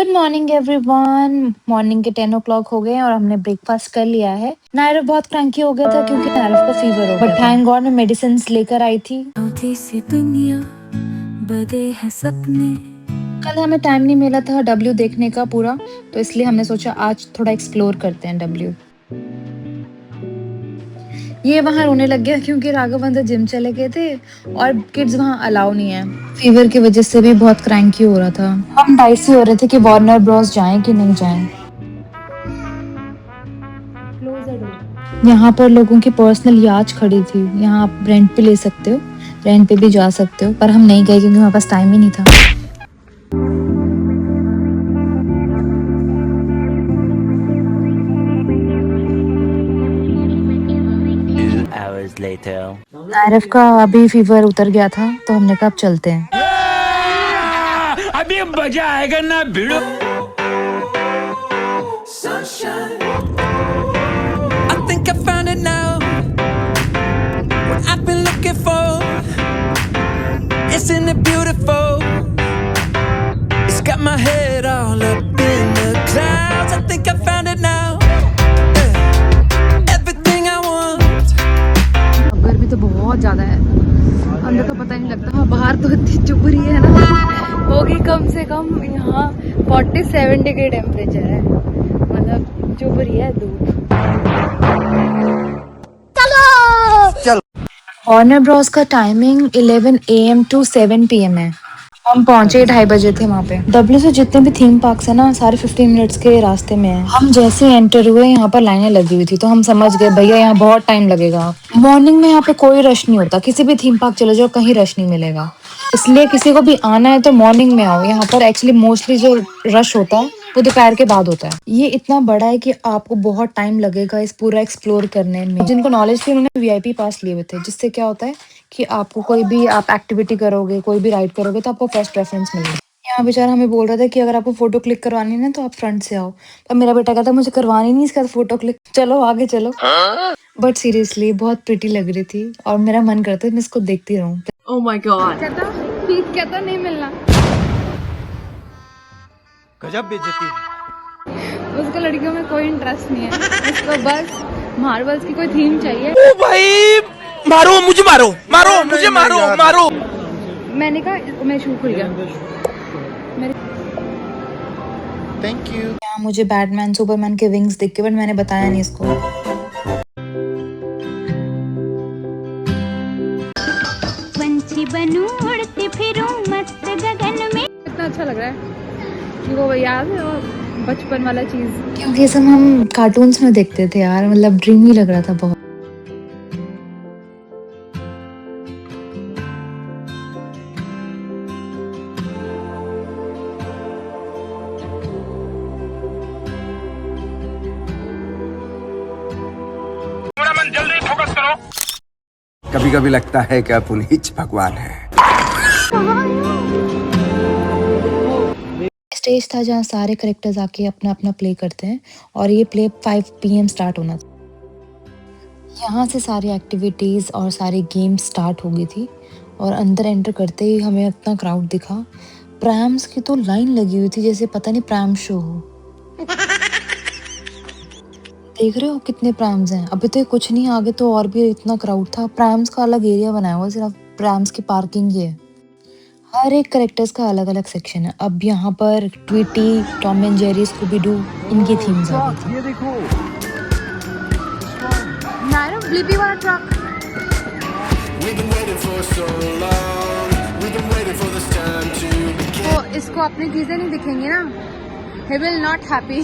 Good morning everyone. Morning के 10 o'clock हो गए हैं और हमने ब्रेकफास्ट कर लिया है। नायरव बहुत क्रैंकी हो गया था क्योंकि नायरव को फीवर हो गया था। थैंक गॉड मैं मेडिसिन लेकर आई थी। सी दुनिया बदे है सपने। कल हमें टाइम नहीं मिला था डब्ल्यू देखने का पूरा, तो इसलिए हमने सोचा आज थोड़ा एक्सप्लोर करते हैं डब्ल्यू। ये वहाँ रोने लग गया क्योंकि राघव अंदर जिम चले गए थे और किड्स वहाँ अलाउ नहीं है। फीवर की वजह से भी बहुत क्रैंकी हो रहा था। हम डाइसी हो रहे थे कि वार्नर ब्रॉस जाएं कि नहीं जाएं। यहाँ पर लोगों की पर्सनल याच खड़ी थी। यहाँ आप रेंट पे ले सकते हो, रेंट पे भी जा सकते हो, पर हम नहीं गए क्योंकि हमारे पास टाइम ही नहीं था। नायरव का अभी फीवर उतर गया था तो हमने कहा अब चलते हैं। अभी मजा आएगा ना भिड़ो। I think I found it now. What I've been looking for. Isn't it beautiful? It's got my head all up in the clouds. I think I found it now. Everything I want. गर्मी तो बहुत ज्यादा है, अंदर तो पता नहीं लगता। बाहर तो इतनी चुभ रही है ना, होगी कम से कम यहाँ 47 डिग्री टेम्परेचर है, मतलब चुभ रही है धूप। चलो वार्नर ब्रॉस का टाइमिंग 11 AM to 7 PM है। हम पहुंचे 2:30 बजे थे वहाँ पे। डब्ल्यू से जितने भी थीम पार्क्स है ना, सारे 15 मिनट्स के रास्ते में है। हम जैसे एंटर हुए यहाँ पर लाइनें लगी हुई थी तो हम समझ गए भैया यहाँ बहुत टाइम लगेगा। मॉर्निंग में यहाँ पे कोई रश नहीं होता, किसी भी थीम पार्क चले जाओ कहीं रश नहीं मिलेगा। इसलिए किसी को भी आना है तो मॉर्निंग में आओ। यहाँ पर एक्चुअली मोस्टली जो रश होता है वो दोपहर के बाद होता है। ये इतना बड़ा है कि आपको बहुत टाइम लगेगा इस पूरा एक्सप्लोर करने में। जिनको नॉलेज थी उन्होंने VIP पास लिए हुए थे, जिससे क्या होता है कि आपको कोई भी आप एक्टिविटी करोगे, कोई भी राइड करोगे तो आपको फर्स्ट प्रेफरेंस मिलेगी। यहाँ बेचारा हमें बोल रहा था कि अगर आपको फोटो क्लिक करवानी है ना तो आप फ्रंट से आओ, पर मेरा बेटा कहता मुझे करवानी नहीं इसका फोटो क्लिक, चलो आगे चलो। बट सीरियसली बहुत प्रिटी लग रही थी और मेरा मन करता है मैं इसको देखती रहूं। Oh my god. कहता नहीं मिलना, गजब बेइज्जती है। उसको लड़कियों में कोई इंटरेस्ट नहीं है, उसको बस मार्बल्स की कोई थीम चाहिए। ओ भाई मारो मुझे, मारो मारो मुझे, मारो मारो। मैंने कहा मैं शूट खुल गया। Thank you. यहाँ मुझे बैटमैन सुपरमैन के विंग्स दिख के, बट मैंने बताया नहीं इसको। पंछी बनूं उड़ती फिरूं मस्त गगन में। इतना अच्छा लग रहा है कि वो याद है वो बचपन वाला चीज, क्योंकि ये सब हम कार्टून्स में देखते थे यार, मतलब ड्रीमी लग रहा था बहुत। जल्दी फोकस करो। कभी कभी लगता है कि आप उन्हीं भगवान है। स्टेज था जहाँ सारे करेक्टर्स आके अपना अपना प्ले करते हैं और ये प्ले 5 PM स्टार्ट होना था। यहाँ से सारी एक्टिविटीज़ और सारी गेम्स स्टार्ट हो गई थी और अंदर एंटर करते ही हमें इतना क्राउड दिखा। प्रैम्स की तो लाइन लगी हुई थी जैसे पता नहीं प्रैम शो हो। देख रहे हो कितने प्रैम्स हैं, अभी तो कुछ नहीं, आगे तो और भी इतना क्राउड था। प्रैम्स का अलग एरिया बनाया हुआ, सिर्फ प्रैम्स की पार्किंग ही है। हर एक करेक्टर्स का अलग अलग सेक्शन है। अब यहाँ पर Tweety, Tom and Jerry, Scooby Doo, इनकी थीम्स आ गई थी। ये देखो नायरव ब्लिपी वाला ट्रक। तो इसको अपनी चीजें नहीं दिखेंगी ना, he will not happy।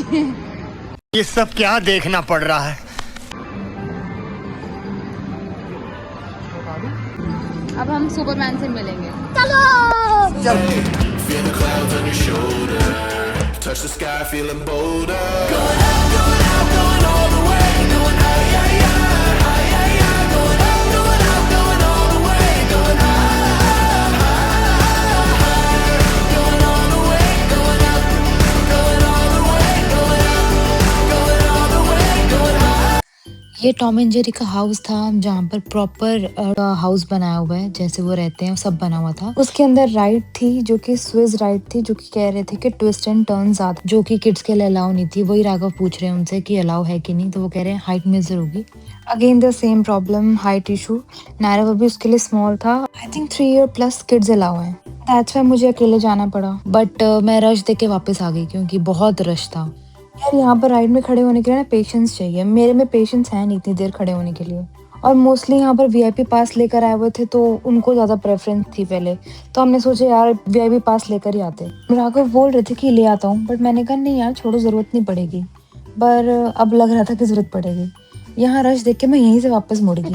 ये सब क्या देखना पड़ रहा है। अब हम सुपरमैन से मिलेंगे। ये टॉम एंड जेरी का हाउस था जहाँ पर प्रॉपर हाउस बनाया हुआ है जैसे वो रहते हैं, सब बना हुआ था। उसके अंदर राइड थी जो कि स्विस राइड थी, जो कि कह रहे थे कि ट्विस्ट एंड टर्न्स आते, जो कि किड्स के लिए अलाउ नहीं थी। वही राघव पूछ रहे हैं उनसे कि अलाउ है कि नहीं, तो वो कह रहे हैं हाइट मेजर होगी। Again the same problem, height issue. Nairav अभी उसके लिए स्मॉल था। I think 3 year plus kids allow हैं। दैट्स व्हाई मुझे अकेले जाना पड़ा, बट मैं रश देख के वापस आ गई क्योंकि बहुत रश था। यार यहाँ पर राइड में खड़े होने के लिए ना पेशेंस चाहिए। मेरे में पेशेंस है नहीं इतनी देर खड़े होने के लिए। और मोस्टली यहाँ पर वीआईपी पास लेकर आए हुए थे तो उनको ज़्यादा प्रेफरेंस थी पहले, तो हमने सोचा यार वीआईपी पास लेकर ही आते। राघव बोल रहे थे कि ले आता हूँ, बट मैंने कहा नहीं यार छोड़ो, ज़रूरत नहीं पड़ेगी। पर अब लग रहा था कि ज़रूरत पड़ेगी। यहाँ रश देख के मैं यहीं से वापस मुड़ गई।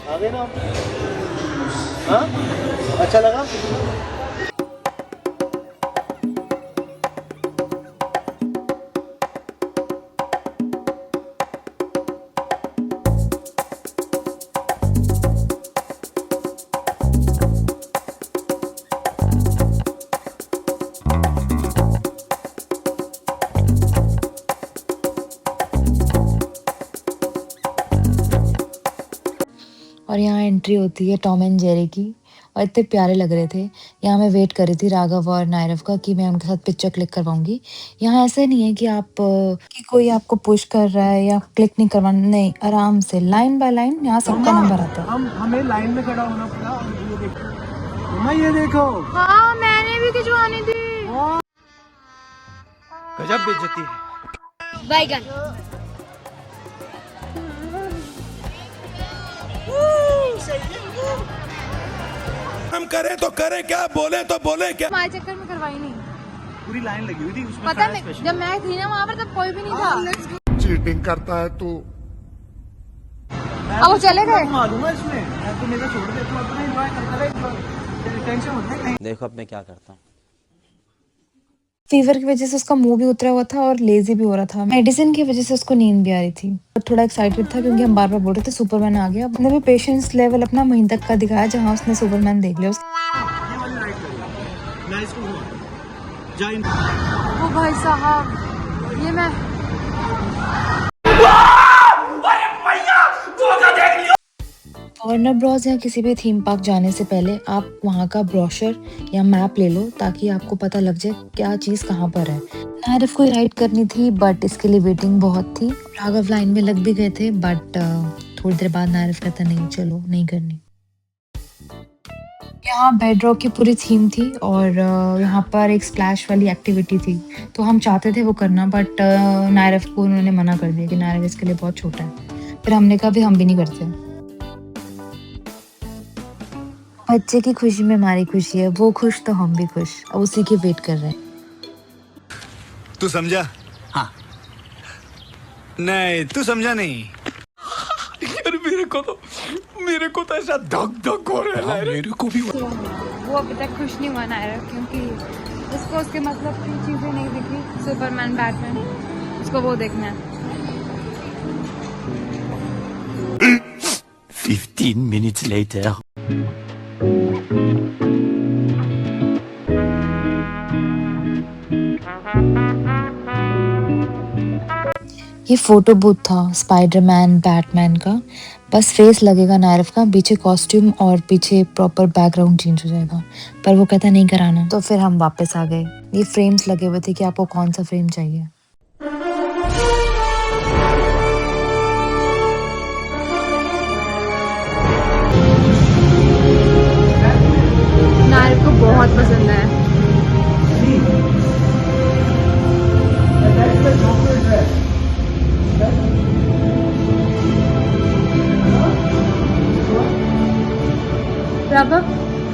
आ गए ना आप? हाँ? अच्छा लगा? और यहाँ एंट्री होती है टॉम एंड जेरी की, और इतने प्यारे लग रहे थे। यहाँ मैं वेट कर रही थी राघव और नायरव का कि मैं उनके साथ पिक्चर क्लिक करवाऊंगी। यहाँ ऐसे नहीं है कि आप कि कोई आपको पुश कर रहा है या क्लिक नहीं करवाना, नहीं, आराम से लाइन बाय लाइन यहाँ सबका नंबर आता है। हमें लाइन में खड़ा होना पड़ा। ये देखो मम्मा, ये देखो। हाँ मैंने भी खिंचवानी थी। गजब बेइज्जती है। बैगन हम करें तो करें क्या, बोले तो बोले क्या। हमारे चक्कर में करवाई नहीं, पूरी लाइन लगी हुई थी उसमें। पता नहीं जब मैं थी ना वहाँ पर तब कोई भी नहीं था। चीटिंग करता है तू। अब वो चले गए। मालूम है इसमें, मैं तो मेरा छोड़ दे, तू अपना एंजॉय करता रहे, टेंशन मत ले कहीं। देखो अब मैं क्या करता हूँ। फीवर की वजह से उसका मुंह भी उतरा हुआ था और लेजी भी हो रहा था। मेडिसिन की वजह से उसको नींद भी आ रही थी और थोड़ा एक्साइटेड था क्योंकि हम बार बार बोल रहे थे सुपरमैन आ गया। अपने भी पेशेंस लेवल अपना वहीं तक का दिखाया जहाँ उसने सुपरमैन देख लिया। ये वाली राइड करो, नाइस को जाइन। ओ भाई साहब, ये मैं वार्नर ब्रॉस या किसी भी थीम पार्क जाने से पहले आप वहाँ का ब्रोशर या मैप ले लो ताकि आपको पता लग जाए क्या चीज़ कहाँ पर है। नायरव को राइड करनी थी बट इसके लिए वेटिंग बहुत थी। राघव लाइन में लग भी गए थे बट थोड़ी देर बाद नायरव कहता नहीं चलो नहीं करनी। यहाँ बेडरॉक की पूरी थीम थी और यहाँ पर एक स्प्लैश वाली एक्टिविटी थी, तो हम चाहते थे वो करना बट नायरव को उन्होंने मना कर दिया कि नायरव इसके लिए बहुत छोटा है। फिर हमने कहा भी हम भी नहीं करते। बच्चे की खुशी में हमारी खुशी है, वो खुश तो हम भी खुश। अब उसी की वेट कर रहे हैं। तू समझा? हाँ। नहीं तू समझा नहीं। यार मेरे को तो ऐसा धक धक हो रहा है। मेरे को भी। वो अभी तक खुश नहीं हुआ नायरव क्योंकि उसको उसके मतलब की चीजें नहीं दिखी, सुपरमैन बैटमैन, उसको वो देखना है। 15 minutes later. ये फोटो बूथ था स्पाइडरमैन बैटमैन का। बस फेस लगेगा नायरव का, पीछे कॉस्ट्यूम और पीछे प्रॉपर बैकग्राउंड चेंज हो जाएगा, पर वो कहता नहीं कराना। तो फिर हम वापस आ गए। ये फ्रेम्स लगे हुए थे कि आपको कौन सा फ्रेम चाहिए। नायरव को बहुत पसंद है।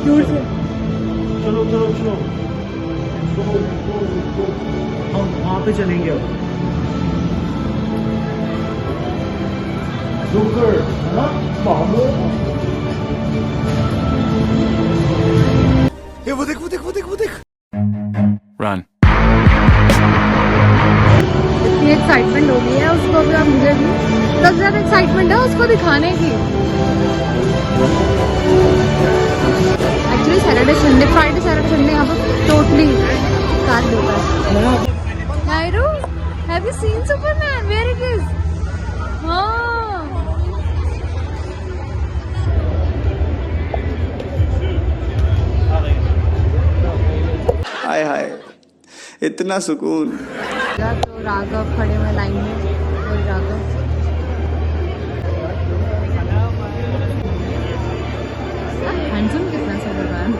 दूर से चलो चलो चलो, हम वहाँ पे चलेंगे अब। जोकर, है ना? बाबू। ये वो देख वो देख वो देख वो देख। Run. इतनी एक्साइटमेंट हो गई है उसको भी और मुझे भी। सबसे ज्यादा एक्साइटमेंट है उसको दिखाने की। Actually Saturday Sunday, Friday Saturday Sunday यहाँ पर टोटली कार देता है। Nairu, have you seen Superman? Where it is? हाँ, हाय हाय, इतना सुकून। तो राघव खड़े हुए लाइन में, और राघव हैंडसम कितना सुपरमैन।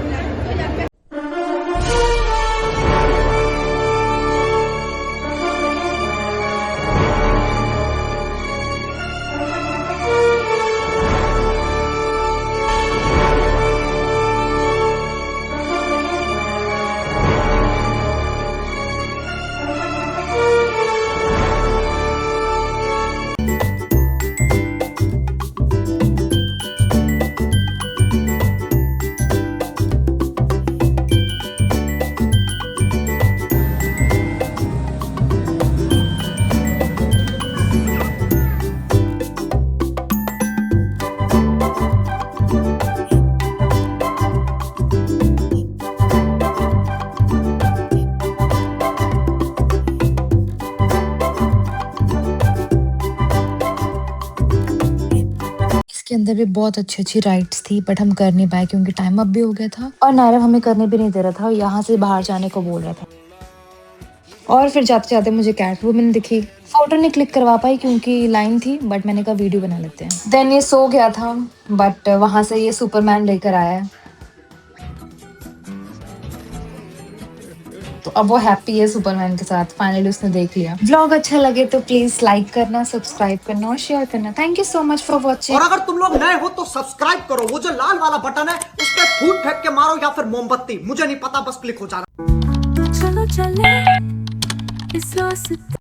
इसके अंदर भी बहुत अच्छी अच्छी राइड्स थी, बट हम कर नहीं पाए क्योंकि टाइम अप भी हो गया था और नायरव हमें करने भी नहीं दे रहा था, यहाँ से बाहर जाने को बोल रहा था। और फिर जाते जाते मुझे कैट वुमन दिखी, फोटो नहीं क्लिक करवा पाई क्योंकि लाइन थी, बट मैंने कहा वीडियो बना लेते हैं। देन ये सो गया था, बट वहां से ये सुपरमैन लेकर आया है, तो अब वो हैप्पी है सुपरमैन के साथ। फाइनली उसने देख लिया। व्लॉग अच्छा लगे तो प्लीज लाइक करना, सब्सक्राइब करना और शेयर करना। Thank you so much for watching. और अगर तुम लोग नए हो तो सब्सक्राइब करो, वो जो लाल वाला बटन है उस पर फूट फेंक के मारो या फिर मोमबत्ती, मुझे नहीं पता, बस क्लिक हो जाना। चलो चले इस रास्ते